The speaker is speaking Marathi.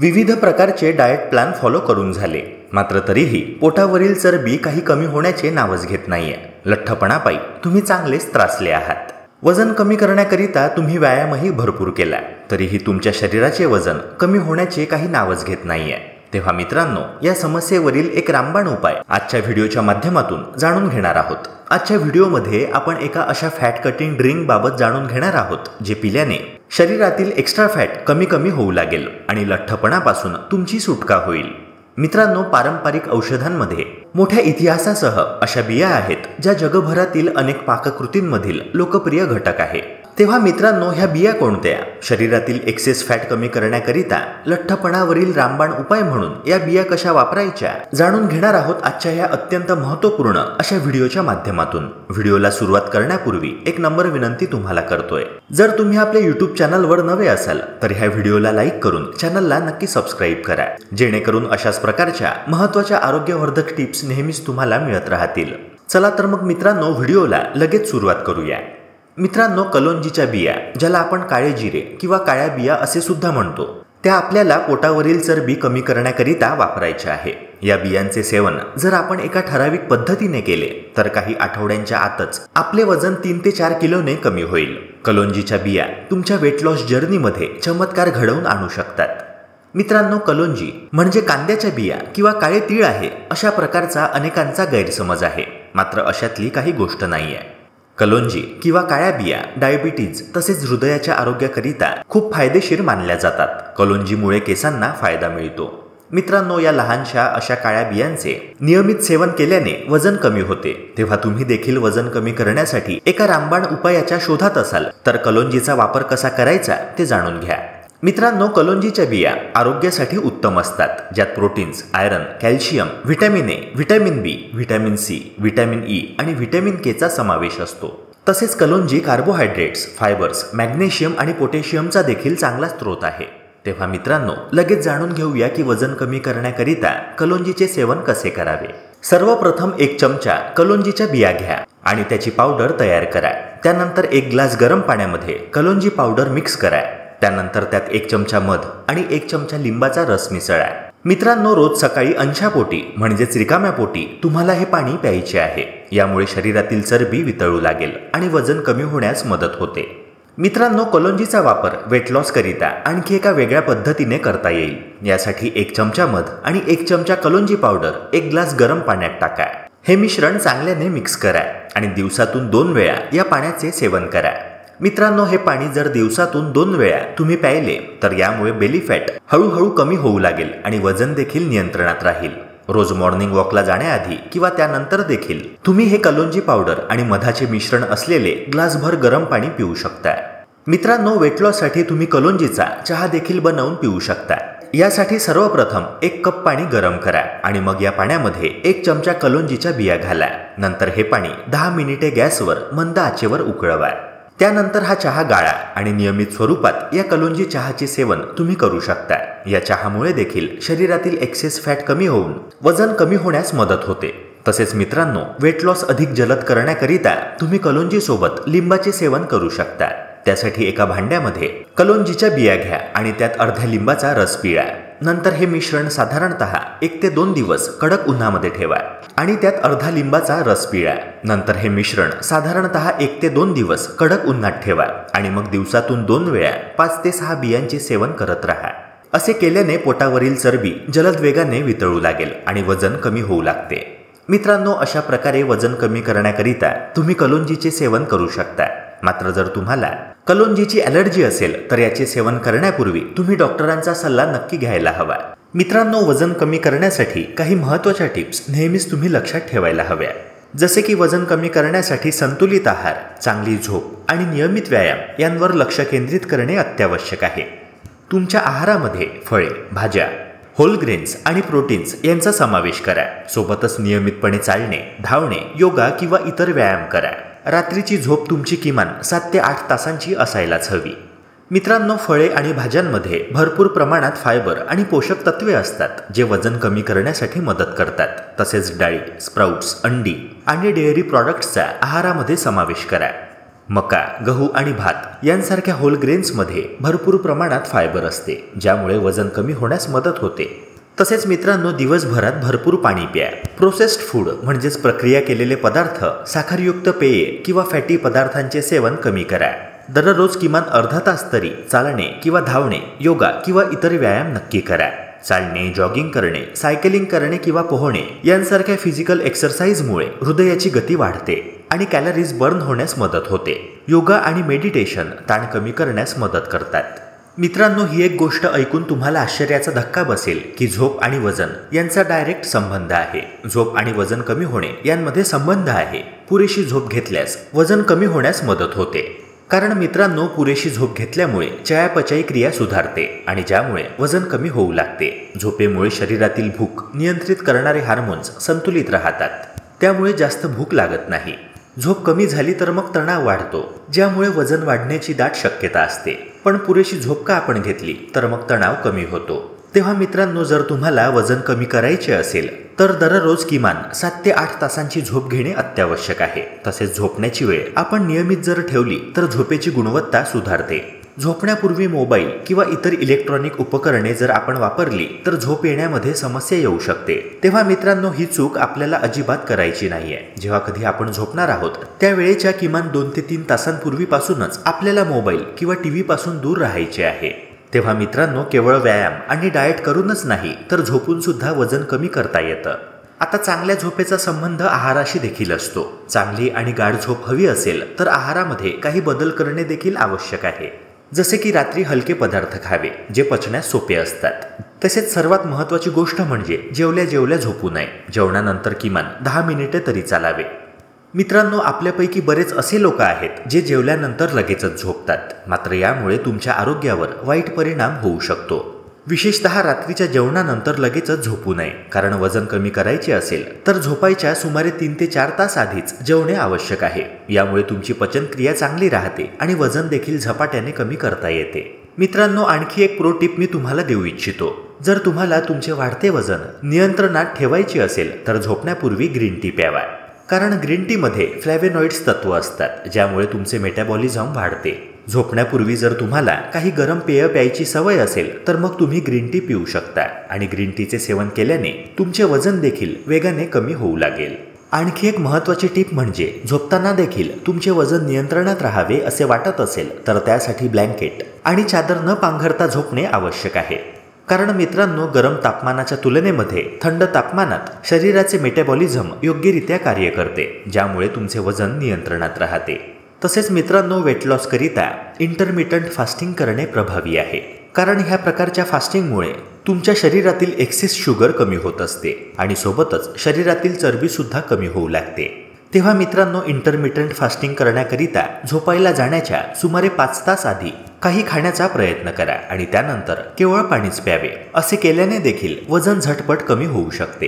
विविध प्रकारचे डाएट प्लॅन फॉलो करून झाले, मात्र तरीही पोटावरील चरबी काही कमी होण्याचे नावच घेत नाहीये। लठ्ठपणापायी तुम्ही चांगलेच त्रासले आहात। वजन कमी करण्याकरिता तुम्ही व्यायामही भरपूर केला, तरीही तुमच्या शरीराचे वजन कमी होण्याचे काही नावच घेत नाहीये। तेव्हा मित्रांनो, या समस्येवरील एक रामबाण उपाय आजच्या व्हिडिओच्या माध्यमातून जाणून घेणार आहोत। आजच्या व्हिडिओमध्ये आपण एका अशा फॅट कटिंग ड्रिंक बाबत जाणून घेणार आहोत, जे पिल्याने शरीरातील एक्स्ट्रा फॅट कमी होऊ लागेल आणि लठ्ठपणापासून तुमची सुटका होईल। मित्रांनो, पारंपरिक औषधांमध्ये मोठ्या इतिहासासह अशा बिया आहेत ज्या जगभरातील अनेक पाककृतींमधील लोकप्रिय घटक आहे। तेव्हा मित्रांनो, ह्या बिया कोणत्या? शरीरातील एक्सेस फॅट कमी करण्याकरिता लठ्ठपणावरील रामबाण उपाय म्हणून या बिया कशा वापरायच्या जाणून घेणार आहोत आजच्या या अत्यंत महत्त्वपूर्ण अशा व्हिडिओच्या माध्यमातून। व्हिडिओला सुरुवात करण्यापूर्वी एक नंबर विनंती तुम्हाला करतोय, जर तुम्ही आपल्या YouTube चॅनलवर नवे असाल तर ह्या व्हिडिओला लाईक करून चॅनलला नक्की सबस्क्राईब करा, जेणेकरून अशाच प्रकारच्या महत्त्वाच्या आरोग्यवर्धक टिप्स नेहमीच तुम्हाला मिळत राहतील। चला तर मग मित्रांनो, व्हिडिओला लगेच सुरुवात करूया। मित्रांनो, कलोंजीच्या बिया, ज्याला आपण काळे जिरे किंवा काळ्या बिया असे सुद्धा म्हणतो, त्या आपल्याला पोटावरील चरबी कमी करण्याकरिता वापरायच्या आहे। या बियांचे सेवन जर आपण एका ठराविक पद्धतीने केले तर काही आठवड्यांच्या आतच आपले वजन 3 ते 4 किलोने कमी होईल। कलोंजीच्या बिया तुमच्या वेट लॉस जर्नीमध्ये चमत्कार घडवून आणू शकतात। मित्रांनो, कलोंजी म्हणजे कांद्याच्या बिया किंवा काळे तीळ आहे, अशा प्रकारचा अनेकांचा गैरसमज आहे, मात्र अशातली काही गोष्ट नाहीये। कलोंजी किंवा काळ्या बिया डायबिटीज तसेच हृदयाच्या आरोग्याकरिता खूप फायदेशीर मानल्या जातात। कलोंजीमुळे केसांना फायदा मिळतो। मित्रांनो, या लहानशा अशा काळ्या बियांचे नियमित सेवन केल्याने वजन कमी होते। तेव्हा तुम्ही देखील वजन कमी करण्यासाठी एका रामबाण उपायाच्या शोधात असाल तर कलोंजीचा वापर कसा करायचा ते जाणून घ्या। मित्रांनो, कलोंजीच्या बिया आरोग्यासाठी उत्तम असतात, ज्यात proteins, iron, calcium, vitamin A, vitamin B, vitamin C, vitamin E आणि व्हिटॅमिन के चा समावेश असतो। तसेच कलोंजी कार्बोहायड्रेट्स, फायबर्स, मॅग्नेशियम आणि पोटॅशियमचा देखील चांगला स्रोत आहे। तेव्हा मित्रांनो, लगेच जाणून घेऊया की वजन कमी करण्याकरिता कलोंजीचे सेवन कसे करावे। सर्वप्रथम 1 चमचा कलोंजीच्या बिया घ्या आणि त्याची पावडर तयार करा। त्यानंतर 1 ग्लास गरम पाण्यामध्ये कलोंजी पावडर मिक्स करा। त्यानंतर त्यात 1 चमचा मध आणि 1 चमचा लिंबाचा रस मिसळा। मित्रांनो, रोज सकाळी अंशापोटी म्हणजेच रिकाम्या पोटी तुम्हाला हे पाणी प्यायचे आहे। यामुळे शरीरातील चरबी वितळू लागेल आणि वजन कमी होण्यास मदत होते। मित्रांनो, कलोंजीचा वापर वेट लॉस करिता आणखी एका वेगळ्या पद्धतीने करता येईल। यासाठी 1 चमचा मध आणि 1 चमचा कलोंजी पावडर 1 ग्लास गरम पाण्यात टाका। हे मिश्रण चांगल्याने मिक्स करा आणि दिवसातून 2 वेळा या पाण्याचे सेवन करा। मित्रांनो, हे पाणी जर दिवसातून 2 वेळा तुम्ही प्यायले तर यामुळे बेली फॅट हळूहळू कमी होऊ लागेल आणि वजन देखील नियंत्रणात राहील। रोज मॉर्निंग वॉकला जाण्याआधी किंवा त्यानंतर देखील तुम्ही हे कलोंजी पावडर आणि मधाचे मिश्रण असलेले ग्लासभर गरम पाणी पिऊ शकता। मित्रांनो, वेट लॉससाठी तुम्ही कलोंजीचा चहा देखील बनवून पिऊ शकता। यासाठी सर्वप्रथम 1 कप पाणी गरम करा आणि मग या पाण्यामध्ये 1 चमचा कलोंजीच्या बिया घाला। नंतर हे पाणी 10 मिनिटे गॅसवर मंद आचेवर उकळवा। त्यानंतर हा चहा गाळा आणि नियमित स्वरूपात या कलोंजी चहाचे सेवन तुम्ही करू शकता। या चहामुळे देखील शरीरातील एक्सेस फॅट कमी होऊन वजन कमी होण्यास मदत होते। तसेच मित्रांनो, वेट लॉस अधिक जलद करण्याकरिता तुम्ही कलोंजी सोबत लिंबाचे सेवन करू शकता। त्यासाठी एका भांड्यामध्ये कलोंजीच्या बिया घ्या आणि त्यात अर्ध्या लिंबाचा रस पिळा। नंतर हे मिश्रण साधारणतः 1 ते 2 दिवस कडक उन्हामध्ये ठेवा आणि त्यात अर्धा लिंबाचा रस पिळा। नंतर हे मिश्रण साधारणतः 1 ते 2 दिवस कडक उन्हात ठेवा आणि मग दिवसातून 2 वेळा 5 ते 6 बियांचे सेवन करत राहा। असे केल्याने पोटावरील चरबी जलद वेगाने वितळू लागेल आणि वजन कमी होऊ लागते। मित्रांनो, अशा प्रकारे वजन कमी करण्याकरिता तुम्ही कलोंजीचे सेवन करू शकता। मात्र जर तुम्हाला कलोंजीची ॲलर्जी असेल तर याचे सेवन करण्यापूर्वी तुम्ही डॉक्टरांचा सल्ला नक्की घ्यायला हवा। मित्रांनो, वजन कमी करण्यासाठी काही महत्त्वाच्या टिप्स नेहमीच तुम्ही लक्षात ठेवायला हव्या, जसे की वजन कमी करण्यासाठी संतुलित आहार, चांगली झोप आणि नियमित व्यायाम यांवर लक्ष केंद्रित करणे अत्यावश्यक आहे। तुमच्या आहारामध्ये फळे, भाज्या, होल ग्रेन्स आणि प्रोटीन्स यांचा समावेश करा। सोबतच नियमितपणे चालणे, धावणे, योगा किंवा इतर व्यायाम करा। रात्रीची झोप तुमची किमान 7 ते 8 तासांची असायलाच हवी। मित्रांनो, फळे आणि भाज्यांमध्ये भरपूर प्रमाणात फायबर आणि पोषक तत्वे असतात, जे वजन कमी करण्यासाठी मदत करतात। तसेच डाळी, स्प्राउट्स, अंडी आणि डेअरी प्रॉडक्ट्सचा आहारामध्ये समावेश करा। मका, गहू आणि भात यांसारख्या होल ग्रेन्समध्ये भरपूर प्रमाणात फायबर असते, ज्यामुळे वजन कमी होण्यास मदत होते. तसेच मित्रांनो, दिवसभरात भरपूर पाणी प्या. प्रोसेस्ड फूड म्हणजेच प्रक्रिया केलेले पदार्थ, साखरयुक्त पेये किंवा फॅटी पदार्थांचे सेवन कमी करा. दररोज किमान अर्धा तास तरी चालणे किंवा धावणे, योगा किंवा इतर व्यायाम नक्की करा. चालणे, जॉगिंग करणे, सायकलिंग करणे किंवा पोहणे यांसारख्या फिजिकल एक्सरसाइजमुळे हृदयाची गती वाढते आणि कॅलरीज बर्न होण्यास मदत होते. योगा आणि मेडिटेशन ताण कमी करण्यास मदत करतात. मित्रांनो, ही एक गोष्ट ऐकून तुम्हाला आश्चर्याचा धक्का बसेल की झोप आणि वजन यांचा डायरेक्ट संबंध आहे. झोप आणि वजन कमी होणे यांमध्ये संबंध आहे. पुरेशी झोप घेतल्यास वजन कमी होण्यास मदत होते. कारण मित्रांनो, पुरेशी झोप घेतल्यामुळे चयापचय क्रिया सुधारते आणि ज्यामुळे वजन कमी होऊ लागते. झोपेमुळे शरीरातील भूक नियंत्रित करणारे हार्मोन्स संतुलित राहतात, त्यामुळे जास्त भूक लागत नाही. झोप कमी झाली तर मग तणाव वाढतो, ज्यामुळे वजन वाढण्याची दाट शक्यता असते. पण पुरेशी झोप का आपण घेतली तर मग तणाव कमी होतो. तेव्हा मित्रांनो, जर तुम्हाला वजन कमी करायचे असेल तर दररोज किमान 7 ते 8 तासांची झोप घेणे अत्यावश्यक आहे. तसेच झोपण्याची वेळ आपण नियमित जर ठेवली तर झोपेची गुणवत्ता सुधारते. झोपण्यापूर्वी मोबाईल किंवा इतर इलेक्ट्रॉनिक उपकरणे जर आपण वापरली तर झोप येण्यामध्ये समस्या येऊ शकते. तेव्हा मित्रांनो, ही चूक आपल्याला अजिबात करायची नाहीये. जेव्हा कधी आपण झोपणार आहोत त्यावेळेच्या किमान 2 ते 3 तासांपूर्वीपासूनच आपल्याला मोबाईल किंवा टीव्ही पासून दूर राहायचे आहे. तेव्हा मित्रांनो, केवळ व्यायाम आणि डाएट करूनच नाही तर झोपून सुद्धा वजन कमी करता येतं. आता चांगल्या झोपेचा संबंध आहाराशी देखील असतो. चांगली आणि गाढ झोप हवी असेल तर आहारामध्ये काही बदल करणे देखील आवश्यक आहे. जसे की रात्री हलके पदार्थ खावे, जे पचण्यास सोपे असतात. तसेच सर्वात महत्त्वाची गोष्ट म्हणजे जेवल्या जेवल्या झोपू नये. जेवणानंतर किमान 10 मिनिटे तरी चालावे. मित्रांनो, आपल्यापैकी बरेच असे लोक आहेत जे जेवल्यानंतर लगेचच झोपतात. मात्र यामुळे तुमच्या आरोग्यावर वाईट परिणाम होऊ शकतो. विशेषतः रात्रीच्या जेवणानंतर लगेचच झोपू नये. कारण वजन कमी करायचे असेल तर झोपायच्या सुमारे 3 ते 4 तास आधीच जेवणे आवश्यक आहे. यामुळे तुमची पचनक्रिया चांगली राहते आणि वजन देखील झपाट्याने कमी करता येते. मित्रांनो, आणखी एक प्रो टिप मी तुम्हाला देऊ इच्छितो. जर तुम्हाला तुमचे वाढते वजन नियंत्रणात ठेवायचे असेल तर झोपण्यापूर्वी ग्रीन टी प्यावा. कारण ग्रीन टीमध्ये फ्लॅव्हेनॉइड्स तत्व असतात, ज्यामुळे तुमचे मेटाबॉलिझम वाढते. झोपण्यापूर्वी जर तुम्हाला काही गरम पेय प्यायची सवय असेल तर मग तुम्ही ग्रीन टी पिऊ शकता आणि ग्रीन टीचे सेवन केल्याने तुमचे वजन देखील वेगाने कमी होऊ लागेल. आणखी एक महत्त्वाची टिप म्हणजे झोपताना देखील तुमचे वजन नियंत्रणात राहावे असे वाटत असेल तर त्यासाठी ब्लँकेट आणि चादर न पांघरता झोपणे आवश्यक आहे. कारण मित्रांनो, गरम तापमानाच्या तुलनेमध्ये थंड तापमानात शरीराचे मेटाबॉलिझम योग्यरित्या कार्य करते, ज्यामुळे तुमचे वजन नियंत्रणात राहते. तसेच मित्रांनो, वेट लॉस करिता इंटरमिटंट फास्टिंग करणे प्रभावी आहे. कारण ह्या प्रकारच्या फास्टिंगमुळे तुमच्या शरीरातील एक्सेस शुगर कमी होत असते आणि सोबतच शरीरातील चरबी सुद्धा कमी होऊ लागते. तेव्हा मित्रांनो, इंटरमिटंट फास्टिंग करण्याकरिता झोपायला जाण्याच्या सुमारे 5 तास आधी काही खाण्याचा प्रयत्न करा आणि त्यानंतर केवळ पाणीच प्यावे. असे केल्याने देखील वजन झटपट कमी होऊ शकते.